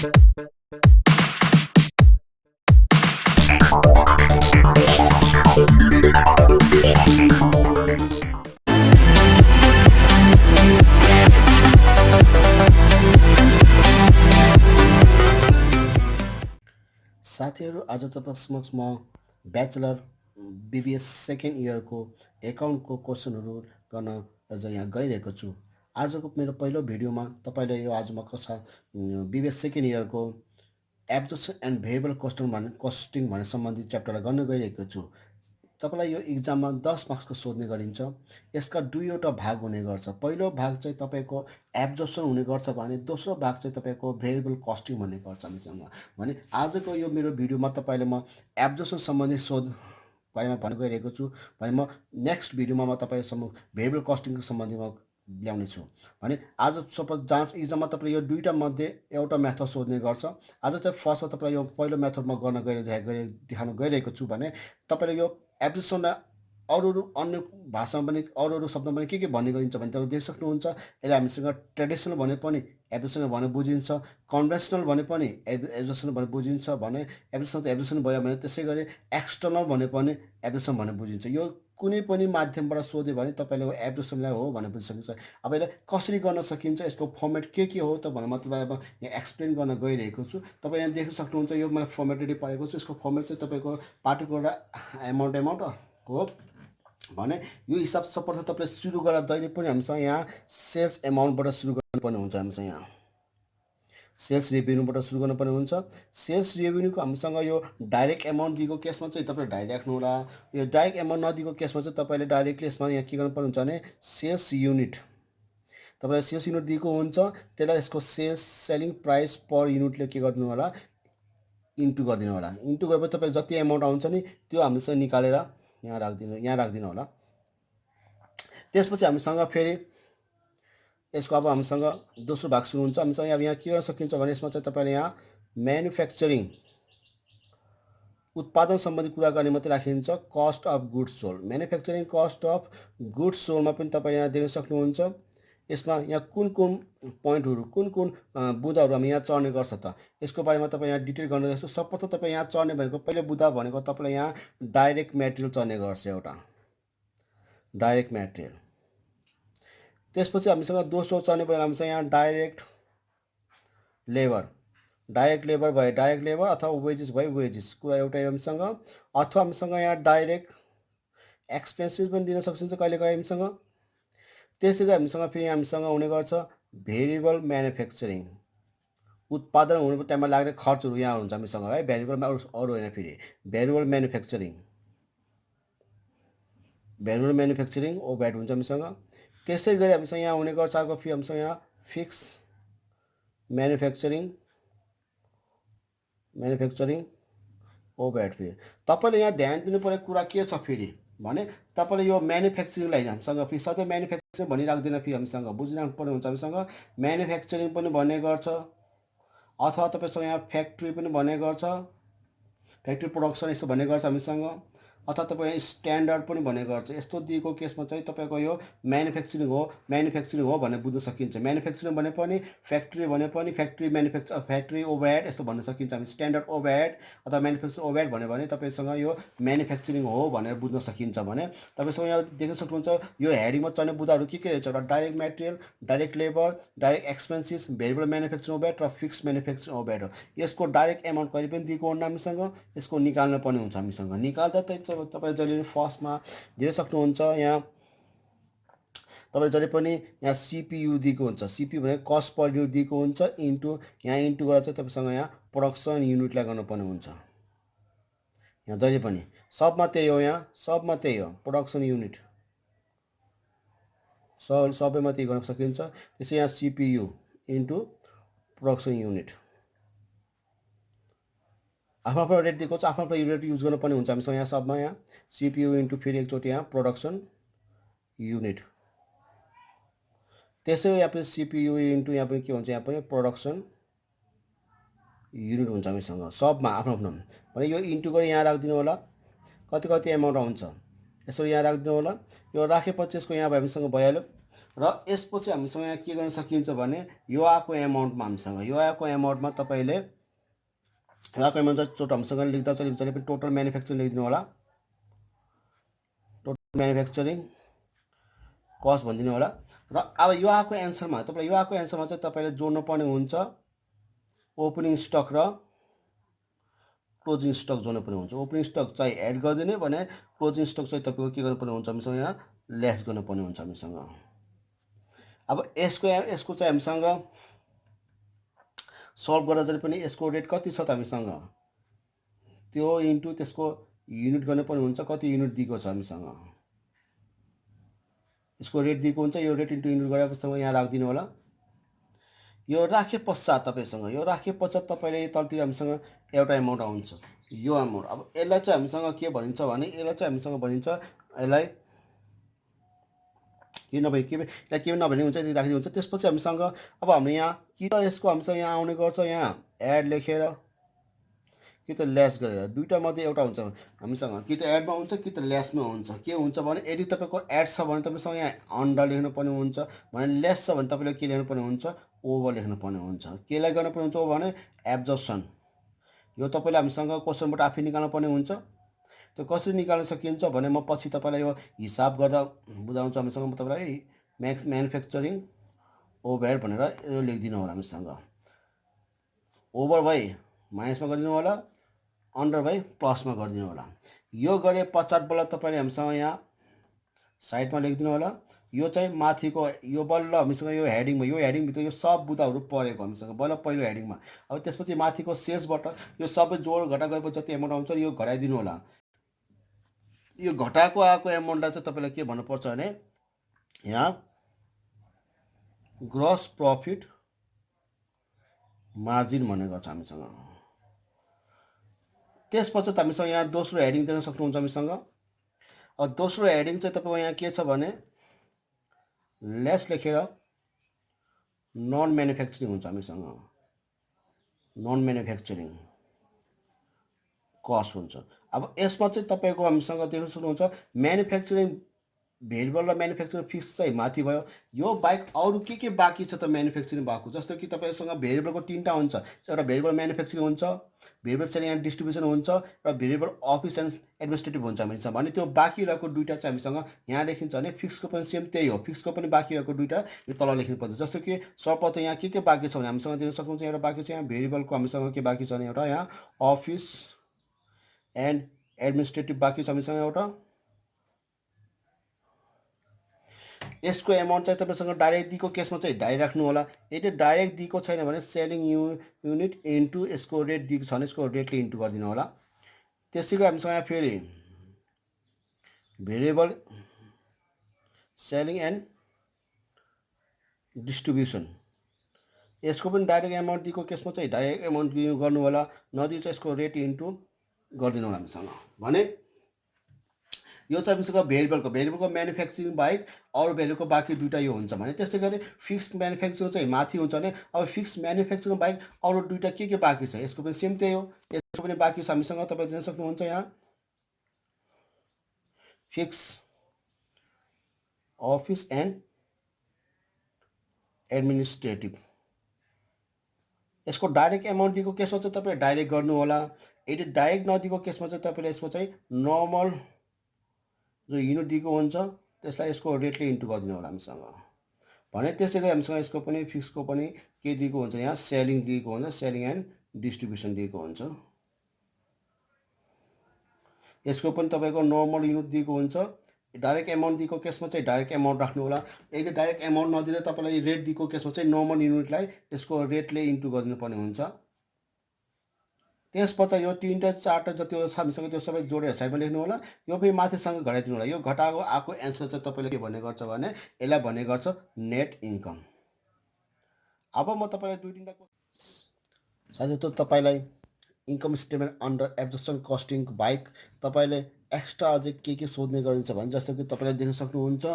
साथीहरू, आज तपाईँ समक्ष म ब्याचलर बिबिएस सेकेन्ड इयरको एकाउन्टको क्वेसनहरू गर्न आज यहाँ गइरहेको छु। आजको मेरो पहिलो भिडियोमा तपाईँले यो आज म कक्षा बिबिएस सेकेन्ड इयरको एब्जर्प्सन एन्ड भेरिएबल कस्टिङ भन्ने सम्बन्धित च्याप्टरलाई गर्न गइरहेको छु। तपाईँलाई यो इक्जाममा 10 मार्क्सको सोध्ने गरिन्छ। यसका दुईवटा भाग हुने गर्छ। पहिलो भाग चाहिँ तपाईँको एब्जर्प्सन हुने गर्छ भने दोस्रो भाग चाहिँ तपाईँको भेरिएबल कस्टिङ भन्ने गर्छ हामीसँग। भने आजको यो मेरो भिडियोमा तपाईँले म एब्जर्प्सन सम्बन्धी बारेमा भन्न गइरहेको छु भने म नेक्स्ट भिडियोमा म तपाईँसम्म भेरिएबल कस्टिङको सम्बन्धी म ल्याउने छु। भने आज सपोज जाँच इक्जाममा तपाईँले यो दुईवटा मध्ये एउटा मेथड सोध्ने गर्छ। आज चाहिँ फर्स्टमा तपाईँलाई यो पहिलो मेथड म गर्न देखाउन गइरहेको छु भने तपाईँले यो एब्जर्प्सनलाई अरू अन्य भाषामा पनि अरू शब्दमा पनि के भन्ने गरिन्छ भने तपाईँ देख्न सक्नुहुन्छ। यसलाई हामीसँग ट्रेडिसनल भने पनि एब्जर्प्सन भने बुझिन्छ, कन्भेन्सनल भने पनि एब्जर्प्सन भने बुझिन्छ। भने एब्जर्प्सन भयो भने त्यसै गरी एक्सटर्नल भने पनि एब्जर्प्सन भने बुझिन्छ। यो कुनै पनि माध्यमबाट सोध्यो भने तपाईँले एब्जर्प्सनलाई हो भनेर बुझ्न सकिन्छ। अब यसलाई कसरी गर्न सकिन्छ, यसको फर्मेट के हो त भनेर म तपाईँलाई अब यहाँ एक्सप्लेन गर्न गइरहेको छु। तपाईँ यहाँ देख्न सक्नुहुन्छ यो मैले फर्मेट रेडी पारेको छु। यसको फर्मेट चाहिँ तपाईँको पार्टिकुलर एमाउन्ट हो भने यो हिसाब सर्वप्रथम तपाईँले सुरु गरेर जहिले पनि हामीसँग यहाँ सेल्स एमाउन्टबाट सुरु गर्नुपर्ने हुन्छ। हामीसँग यहाँ सेल्स रेभेन्यूबाट सुरु गर्नुपर्ने हुन्छ। सेल्स रेभेन्यूको हामीसँग यो डाइरेक्ट एमाउन्ट दिएको केसमा चाहिँ तपाईँले डाइरेक्ट राख्नु होला। यो डाइरेक्ट एमाउन्ट नदिएको केसमा चाहिँ तपाईँले डाइरेक्टली यसमा यहाँ के गर्नुपर्ने हुन्छ भने सेल्स युनिट, तपाईँलाई सेल्स युनिट दिएको हुन्छ, त्यसलाई यसको सेल्स सेलिङ प्राइस पर युनिटले के गरिदिनु होला, इन्टु गरिदिनु होला। इन्टु गरेपछि तपाईँले जति एमाउन्ट आउँछ नि त्यो हामीसँग निकालेर यहाँ राखिदिनु होला। त्यसपछि हामीसँग फेरि यसको अब हामीसँग दोस्रो भाग सुरु हुन्छ। हामीसँग अब यहाँ के गर्न सकिन्छ भने यसमा चाहिँ तपाईँले यहाँ म्यानुफ्याक्चरिङ उत्पादन सम्बन्धी कुरा गर्ने मात्रै राखिन्छ। Cost of goods sold, manufacturing cost of goods सोल्डमा पनि तपाईँ यहाँ देख्न सक्नुहुन्छ। यसमा यहाँ कुन पोइन्टहरू कुन बुँदाहरू हामी यहाँ चढ्ने गर्छ त यसको बारेमा तपाईँ यहाँ डिटेल गर्न सक्छु। सर्वप्रथम तपाईँ यहाँ चढ्ने भनेको पहिलो बुँदा भनेको तपाईँलाई यहाँ डाइरेक्ट मेटेरियल चढ्ने गर्छ, एउटा डाइरेक्ट मेटेरियल। त्यसपछि हामीसँग दोस्रो चढ्ने भनेको हामीसँग यहाँ डाइरेक्ट लेबर भयो डाइरेक्ट लेबर अथवा वेजेस भयो वेजेस, कुरा एउटै हामीसँग। अथवा हामीसँग यहाँ डाइरेक्ट एक्सपेन्सेस पनि दिन सकिन्छ कहिलेकाहीँ हामीसँग। त्यसै गरी हामीसँग हुने गर्छ भेरिएबल म्यानुफ्याक्चरिङ, उत्पादन हुनुको टाइममा लाग्ने खर्चहरू यहाँ हुन्छ हामीसँग है। भेरिएबलमा अरू होइन, फेरि भेरिएबल म्यानुफ्याक्चरिङ ओभरहेड हुन्छ हामीसँग। त्यसै गरी हामीसँग यहाँ हुने गर्छ अर्को फेरि हामीसँग यहाँ फिक्स म्यानुफ्याक्चरिङ ओभरहेड। फेरि तपाईँले यहाँ ध्यान दिनुपर्ने कुरा के छ फेरि भने तपाईँले यो म्यानुफ्याक्चरिङलाई हामीसँग फेरि सधैँ म्यानुफ्याक्चरिङ भनिराख्दैन, फेरि हामीसँग बुझिराख्नु पर्ने हुन्छ। हामीसँग म्यानुफ्याक्चरिङ पनि भन्ने गर्छ अथवा तपाईँसँग यहाँ फ्याक्ट्री पनि भन्ने गर्छ, फ्याक्ट्री प्रोडक्सन यस्तो भन्ने गर्छ हामीसँग। अथवा तपाईँ स्ट्यान्डर्ड पनि भन्ने गर्छ। यस्तो दिएको केसमा चाहिँ तपाईँको यो म्यानुफ्याक्चरिङ हो भनेर बुझ्न सकिन्छ। म्यानुफ्याक्चरिङ भने पनि फ्याक्ट्री भने पनि फ्याक्ट्री ओभरहेड यस्तो भन्न सकिन्छ हामी। स्ट्यान्डर्ड ओभरहेड अथवा म्यानुफ्याक्चरिङ ओभरहेड भन्यो भने तपाईँसँग यो म्यानुफ्याक्चरिङ हो भनेर बुझ्न सकिन्छ। भने तपाईँसँग यहाँ देख्न सक्नुहुन्छ यो हेडिङमा चढ्ने बुँदाहरू के रहेछ, एउटा direct material, direct labour, direct expenses, variable manufacturing overhead र फिक्स म्यानुफ्याक्चरिङ ओभरहेड हो। यसको डाइरेक्ट एमाउन्ट कहिले पनि दिएको हुन्न हामीसँग, यसको निकाल्न पर्ने हुन्छ हामीसँग। निकाल्दा चाहिँ तपाईँ जहिले फर्स्टमा दिन सक्नुहुन्छ यहाँ तपाईँ जहिले पनि यहाँ सिपियु दिएको हुन्छ। सिपियु भनेको कस्ट पर युनिट दिएको हुन्छ, इन्टु गरेर चाहिँ तपाईँसँग यहाँ प्रोडक्सन युनिटलाई गर्नुपर्ने हुन्छ। यहाँ जहिले पनि सबमा त्यही हो, यहाँ सबमा त्यही हो, प्रोडक्सन युनिट सबैमा त्यही गर्न सकिन्छ। त्यसै यहाँ सिपियु इन्टु प्रोडक्सन युनिट आफ्नो रेट दिएको छ, आफ्नो रेट युज गर्नुपर्ने हुन्छ हामीसँग। यहाँ सबमा यहाँ सिपियु इन्टु फेरि एकचोटि यहाँ प्रोडक्सन युनिट। त्यसै यहाँ पनि सिपियु इन्टु यहाँ पनि के हुन्छ, यहाँ पनि प्रोडक्सन युनिट हुन्छ हामीसँग सबमा आफ्नो। भने यो इन्टु गरेर यहाँ राखिदिनु होला, कति एमाउन्ट आउँछ यसो यहाँ राखिदिनु होला। यो राखेपछि यसको यहाँ हामीसँग भइहाल्यो। र यसपछि हामीसँग यहाँ के गर्न सकिन्छ भने यो आएको एमाउन्टमा हामीसँग यो आएको एमाउन्टमा तपाईँले यो आएको एमाउन्ट चोट हामीसँग लेख्दा चाहिँ जहिले पनि टोटल म्यानुफ्याक्चरिङ लेखिदिनु होला। टोटल म्यानुफ्याक्चरिङ कस्ट भनिदिनु होला। र अब यो आएको एन्सरमा तपाईँलाई यो आएको एन्सरमा चाहिँ तपाईँले जोड्नु पर्ने हुन्छ ओपनिङ स्टक र क्लोजिङ स्टक जोड्नुपर्ने हुन्छ। ओपनिङ स्टक चाहिँ एड गरिदिने भने क्लोजिङ स्टक चाहिँ तपाईँको के गर्नुपर्ने हुन्छ हामीसँग यहाँ लेस गर्नुपर्ने हुन्छ हामीसँग। अब यसको चाहिँ हामीसँग सल्भ गर्दा जहिले पनि यसको रेट कति छ त हामीसँग त्यो इन्टु त्यसको युनिट गर्नुपर्ने हुन्छ। कति युनिट दिएको छ हामीसँग यसको रेट दिएको हुन्छ। यो रेट इन्टु युनिट गरेपछि यहाँ राखिदिनु होला। यो राखे पश्चात तपाईँसँग यो राखे पश्चात तपाईँले तलतिर हामीसँग एउटा एमाउन्ट आउँछ यो एमाउन्ट। अब यसलाई चाहिँ हामीसँग के भनिन्छ भने यसलाई चाहिँ हामीसँग भनिन्छ यसलाई के नभए यसलाई के नभने हुन्छ यदि राखिदिनु हुन्छ। त्यसपछि हामीसँग अब हाम्रो यहाँ कि त यसको हामीसँग यहाँ आउने गर्छ यहाँ एड लेखेर कि त लेस गरेर दुईवटा मध्ये एउटा हुन्छ हामीसँग। कि त एडमा हुन्छ कि त लेसमा हुन्छ। के हुन्छ भने यदि तपाईँको एड छ भने तपाईँसँग यहाँ अन्डर लेख्नुपर्ने हुन्छ भने लेस छ भने तपाईँले के लेख्नुपर्ने हुन्छ ओभर लेख्नुपर्ने हुन्छ। केलाई गर्नुपर्ने हुन्छ भने एब्जर्प्सन। यो तपाईँले हामीसँग क्वेसनबाट आफै निकाल्नु पर्ने हुन्छ। त्यो कसरी निकाल्न सकिन्छ भने म पछि तपाईँलाई यो हिसाब गर्दा बुझाउँछु। हामीसँग म तपाईँलाई म्यानुफ्याक्चरिङ ओभरहेड भनेर यो लेखिदिनु होला हामीसँग। ओभर बाई माइनसमा गरिदिनु होला अन्डर बाई प्लसमा गरिदिनु होला। यो गरे पश्चातबाट तपाईँले हामीसँग यहाँ साइडमा लेखिदिनु होला। यो चाहिँ माथिको यो बल्ल हामीसँग यो हेडिङभित्र यो सब बुदाहरू परेको हामीसँग बल्ल पहिलो हेडिङमा। अब त्यसपछि माथिको सेल्सबाट यो सबै जोड घटा गरेपछि जति एमाउन्ट आउँछ यो घटाइदिनु होला। यो घटाएको आएको एमाउन्टलाई चाहिँ तपाईँलाई के भन्नुपर्छ भने यहाँ ग्रस प्रफिट मार्जिन भन्ने गर्छ हामीसँग। त्यसपश्चात हामीसँग यहाँ दोस्रो हेडिङ दिन सक्नुहुन्छ हामीसँग। अब दोस्रो हेडिङ चाहिँ तपाईँको यहाँ के छ भने लेस लेखेर नन म्यानुफ्याक्चरिङ हुन्छ हामीसँग। नन म्यानुफ्याक्चरिङ कस्ट हुन्छ। अब यसमा चाहिँ तपाईँको हामीसँग देख्न सक्नुहुन्छ म्यानुफ्याक्चरिङ भेरिएबल र म्यानुफ्याक्चरिङ फिक्स चाहिँ माथि भयो। यो बाहेक अरू के बाँकी छ त म्यानुफ्याक्चरिङ भएको जस्तो कि तपाईँसँग भेरिएबलको तिनवटा हुन्छ। एउटा भेरिएबल म्यानुफ्याक्चरिङ हुन्छ, भेरिएबल सेलिङ एन्ड डिस्ट्रिब्युसन हुन्छ र भेरिएबल अफिस एन्ड एडमिनिस्ट्रेटिभ हुन्छ हामीसँग। भने त्यो बाँकी रहेको दुईवटा चाहिँ हामीसँग यहाँ लेखिन्छ भने फिक्सको पनि सेम त्यही हो। फिक्सको पनि बाँकी रहेको दुईवटा यो तल लेख्नुपर्छ। जस्तो कि सर्वप्रथम यहाँ के बाँकी छ भने हामीसँग देख्न सक्नुहुन्छ एउटा बाँकी छ यहाँ भेरिएबलको हामीसँग के बाँकी छ भने एउटा यहाँ अफिस एन्ड एडमिनिस्ट्रेटिभ बाँकी छ हामीसँग एउटा। यसको एमाउन्ट चाहिँ तपाईँसँग डाइरेक्ट दिएको केसमा चाहिँ डाइरेक्ट राख्नु होला। यदि डाइरेक्ट दिएको छैन भने सेलिङ युनिट इन्टु यसको रेट दिएको छ भने यसको रेटले इन्टु गरिदिनु होला। त्यसैको हामीसँग यहाँ फेरि भेरिएबल सेलिङ एन्ड डिस्ट्रिब्युसन यसको पनि डाइरेक्ट एमाउन्ट दिएको केसमा चाहिँ डाइरेक्ट एमाउन्ट गर्नु होला। नदिए चाहिँ यसको रेट इन्टु गरिदिनु होला हामीसँग। भने यो चाहिँ हामीसँग भेरिएबलको म्यानुफ्याक्चरिङ बाहेक अरू भेरिएबलको बाँकी दुईवटा यो हुन्छ भने। त्यसै गरी फिक्स म्यानुफ्याक्चरिङ चाहिँ माथि हुन्छ भने अब फिक्स म्यानुफ्याक्चरिङ बाहेक अरू दुईवटा के बाँकी छ यसको पनि सेम त्यही हो। यसको पनि बाँकी छ हामीसँग। तपाईँ दिन सक्नुहुन्छ यहाँ फिक्स अफिस एन्ड एडमिनिस्ट्रेटिभ यसको डाइरेक्ट एमाउन्ट दिएको केसमा चाहिँ तपाईँ डाइरेक्ट गर्नु होला। यदि डाइरेक्ट नदिएको केसमा चाहिँ तपाईँले यसको चाहिँ नर्मल जो युनिट दिएको हुन्छ त्यसलाई यसको रेटले इन्टु गरिदिनु होला हामीसँग। भने त्यसै गरी हामीसँग यसको पनि फिक्सको पनि के दिएको हुन्छ यहाँ सेलिङ दिएको हुन्छ, सेलिङ एन्ड डिस्ट्रिब्युसन दिएको हुन्छ। यसको पनि तपाईँको नर्मल युनिट दिएको हुन्छ। डाइरेक्ट एमाउन्ट दिएको केसमा चाहिँ डाइरेक्ट एमाउन्ट राख्नु होला। यदि डाइरेक्ट एमाउन्ट नदिएर तपाईँलाई रेट दिएको केसमा चाहिँ नर्मल युनिटलाई यसको रेटले इन्टु गरिदिनु पर्ने हुन्छ। त्यसपछि यो तिनवटा चारवटा जति छ हामीसँग त्यो सबै जोडेर साइडमा लेख्नु होला। यो पनि माथिसँग घटाइदिनु होला। यो घटाएको आएको एन्सर चाहिँ तपाईँले के भन्ने गर्छ भने यसलाई भन्ने गर्छ नेट इन्कम। अब म तपाईँलाई दुई तिनवटा साथै त तपाईँलाई income statement under absorption costing बाहेक तपाईँले एक्स्ट्रा अझै के सोध्ने गरिन्छ भने जस्तो कि तपाईँले देख्न सक्नुहुन्छ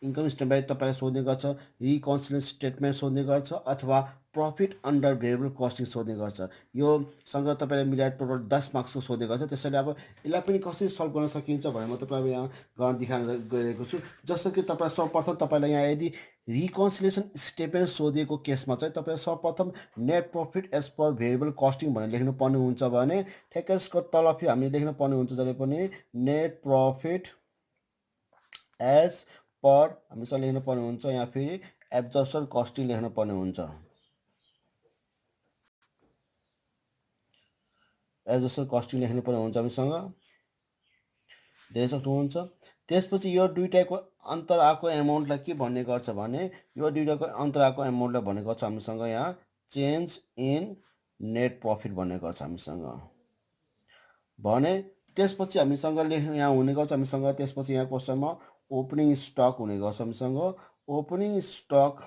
इन्कम स्टेटमेन्ट तपाईँलाई सोध्ने गर्छ, रिकन्सिलिएसन स्टेटमेन्ट सोध्ने गर्छ अथवा प्रफिट अन्डर भेरिएबल कस्टिङ सोध्ने गर्छ। योसँग तपाईँलाई मिलाएर टोटल 10 मार्क्सको सोध्ने गर्छ। त्यसैले अब यसलाई पनि कसरी सल्भ गर्न सकिन्छ भनेर म तपाईँलाई यहाँ गर्न देखाउन गइरहेको छु। जस्तो कि तपाईँ सर्वप्रथम तपाईँलाई यहाँ यदि रिकन्सिलिएसन स्टेटमेन्ट सोधिएको केसमा चाहिँ तपाईँ सर्वप्रथम net profit as per variable costing भनेर लेख्नु पर्ने हुन्छ भने ठ्याक्कै यसको तल फेरि हामीले लेख्नु पर्ने हुन्छ जहिले पनि नेट प्रफिट एज पर हामीसँग लेख्नु पर्ने हुन्छ। यहाँ फेरि एब्जर्प्सन कस्टिङ लेख्नु पर्ने हुन्छ। एब्जर्प्सन कस्टिङ लेख्नु पर्ने हुन्छ हामीसँग, देख्न सक्नुहुन्छ। त्यसपछि यो दुईटाको अन्तर आएको एमाउन्टलाई के भन्ने गर्छ भने यो दुईटाको अन्तर आएको एमाउन्टलाई भन्ने गर्छ हामीसँग यहाँ चेन्ज इन नेट प्रफिट भन्ने गर्छ हामीसँग भने। त्यसपछि हामीसँग यहाँ हुने गर्छ हामीसँग। त्यसपछि यहाँ क्वेसनमा ओपनिङ स्टक हुने गर्छ हामीसँग। ओपनिङ स्टक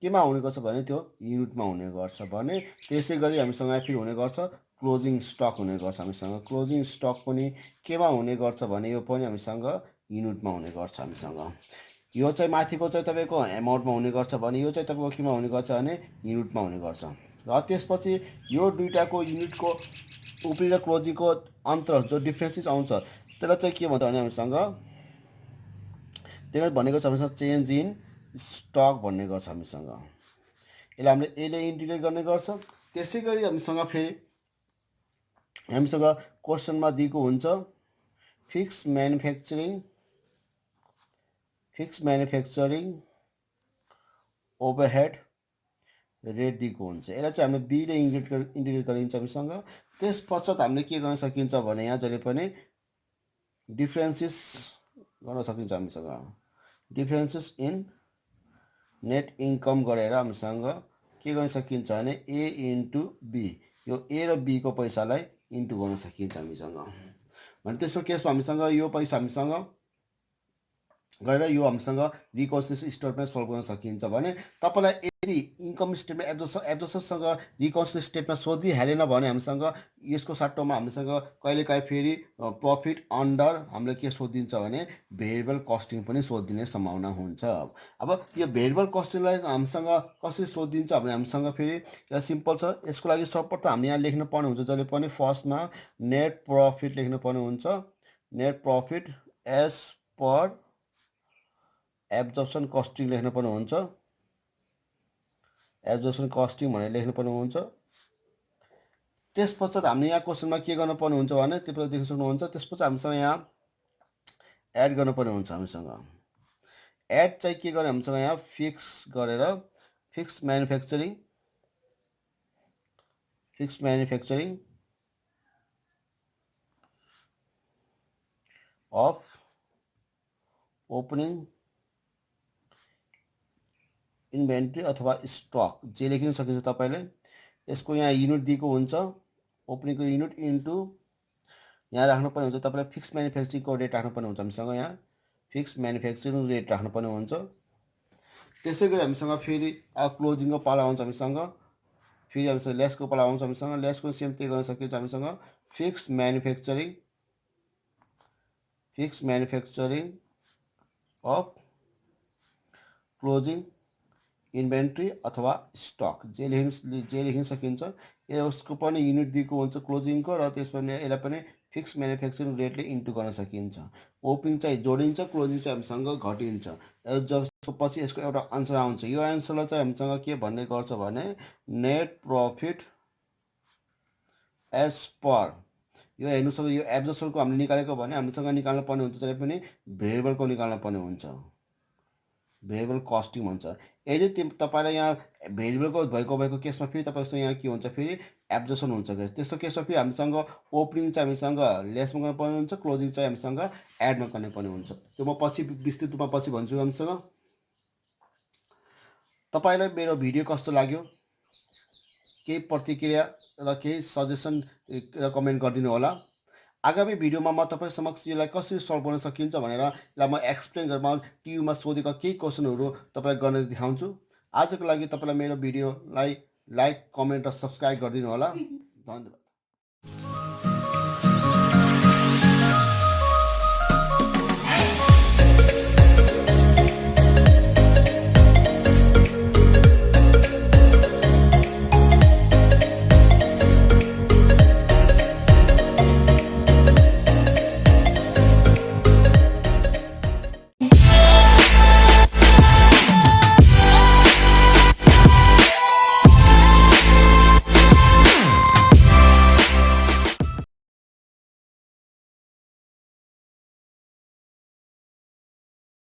केमा हुने गर्छ भने त्यो युनिटमा हुने गर्छ भने। त्यसै गरी हामीसँग फेरि हुने गर्छ क्लोजिङ स्टक हुने गर्छ हामीसँग। क्लोजिङ स्टक पनि केमा हुने गर्छ भने यो पनि हामीसँग युनिटमा हुने गर्छ हामीसँग। यो चाहिँ माथिको चाहिँ तपाईँको एमाउन्टमा हुने गर्छ भने यो चाहिँ तपाईँको केमा हुने गर्छ भने युनिटमा हुने गर्छ। र त्यसपछि यो दुईटाको युनिटको ओपनिङ र क्लोजिङको अन्तर जो डिफ्रेन्सेस आउँछ त्यसलाई चाहिँ के भन्छ भने हामीसँग त्यसलाई भनेको छ हामीसँग चेन्ज इन स्टक भन्ने गर्छ हामीसँग। यसलाई हामीले यसले इन्डिकेट गर्ने गर्छ। त्यसै गरी हामीसँग फेरि क्वेसनमा दिएको हुन्छ फिक्स म्यानुफ्याक्चरिङ ओभरहेड रेट दिएको हुन्छ। यसलाई चाहिँ हामीले बीले इन्डिकेट गरिन्छ हामीसँग। त्यस पश्चात हामीले के गर्न सकिन्छ भने यहाँ जहिले पनि डिफ्रेन्सेस गर्न सकिन्छ हामीसँग। डिफ्रेन्सेस इन नेट इन्कम गरेर हामीसँग के गर्न सकिन्छ भने ए इन्टु बी, यो ए र बीको पैसालाई इन्टु गर्न सकिन्छ हामीसँग भने। त्यसको केसमा हामीसँग यो पैसा हामीसँग गरेर यो हामीसँग रिकन्सिलिएसन स्टेटमेन्ट सल्भ गर्न सकिन्छ भने तपाईँलाई यदि इन्कम स्टेटमेन्ट एब्जर्प्सनसँग रिकन्सिलिएसन स्टेटमेन्ट सोधिहालेन भने हामीसँग यसको सट्टामा हामीसँग कहिलेकाहीँ फेरि प्रफिट अन्डर हामीले के सोधिदिन्छ भने भेरिएबल कस्टिङ पनि सोधिदिने सम्भावना हुन्छ। अब यो भेरिएबल कस्टिङलाई हामीसँग कसरी सोधिदिन्छ भने हामीसँग फेरि यो सिम्पल छ। यसको लागि सर्वप्रथम हामी यहाँ लेख्नु पर्ने हुन्छ जहिले पनि फर्स्टमा नेट प्रफिट लेख्नु पर्ने हुन्छ। Net profit as per absorption costing लेख्नु पर्ने हुन्छ। एब्जर्प्सन कस्टिङ भनेर लेख्नु पर्ने हुन्छ। त्यस पश्चात हामीले यहाँ क्वेसनमा के गर्नु पर्ने हुन्छ भने त्यसपछि देख्न सक्नुहुन्छ। त्यसपछि हामीसँग यहाँ एड गर्नुपर्ने हुन्छ हामीसँग। एड चाहिँ के गर्ने हामीसँग यहाँ फिक्स गरेर fix manufacturing of opening inventory अथवा स्टक जे लेखिन सकिन्छ तपाईँले। यसको यहाँ युनिट दिएको हुन्छ ओपनिङको युनिट इन्टु यहाँ राख्नुपर्ने हुन्छ तपाईँलाई फिक्स म्यानुफ्याक्चरिङको रेट राख्नुपर्ने हुन्छ हामीसँग। यहाँ फिक्स म्यानुफ्याक्चरिङ रेट राख्नुपर्ने हुन्छ। त्यसै गरी हामीसँग फेरि क्लोजिङको पाला आउँछ हामीसँग। फेरि हामीसँग लेसको पाला आउँछ हामीसँग। लेसको सेम त्यही गर्न सकिन्छ हामीसँग। Fix manufacturing of closing inventory अथवा स्टक जे लेखिन सकिन्छ। यसको पनि युनिट दिएको हुन्छ क्लोजिङको र त्यसपछि यसलाई पनि फिक्स म्यानुफ्याक्चरिङ रेटले इन्टु गर्न सकिन्छ। ओपनिङ चाहिँ जोडिन्छ, क्लोजिङ चाहिँ हामीसँग घटिन्छ। जब पछि यसको एउटा आन्सर आउँछ। यो आन्सरलाई चाहिँ हामीसँग के भन्ने गर्छ भने नेट प्रफिट एज पर यो हेर्नु सक्छ। यो एब्जर्प्सनको हामीले निकालेको भने हामीसँग निकाल्नु पर्ने हुन्छ जहिले पनि भेरिएबलको निकाल्नु पर्ने हुन्छ। भेरिएबल कस्टिङ भन्छ। यदि तपाईँलाई यहाँ भेरिएबलको भएको केसमा फेरि तपाईँसँग यहाँ के हुन्छ फेरि एब्जर्प्सन हुन्छ। त्यस्तो केसमा फेरि हामीसँग ओपनिङ चाहिँ हामीसँग लेसमा गर्नुपर्ने हुन्छ, क्लोजिङ चाहिँ हामीसँग एडमा गर्नुपर्ने हुन्छ। त्यो म पछि विस्तृत रूपमा पछि भन्छु हामीसँग। तपाईँलाई मेरो भिडियो कस्तो लाग्यो केही प्रतिक्रिया र केही सजेसन र कमेन्ट गरिदिनु होला। आगामी भिडियोमा म तपाईँ समक्ष यसलाई कसरी सल्भ गर्न सकिन्छ भनेर यसलाई म एक्सप्लेन गरेर म टियुमा सोधेका केही क्वेसनहरू तपाईँलाई गर्न देखाउँछु। आजको लागि तपाईँलाई मेरो भिडियोलाई लाइक, कमेन्ट र सब्सक्राइब गरिदिनु होला। धन्यवाद।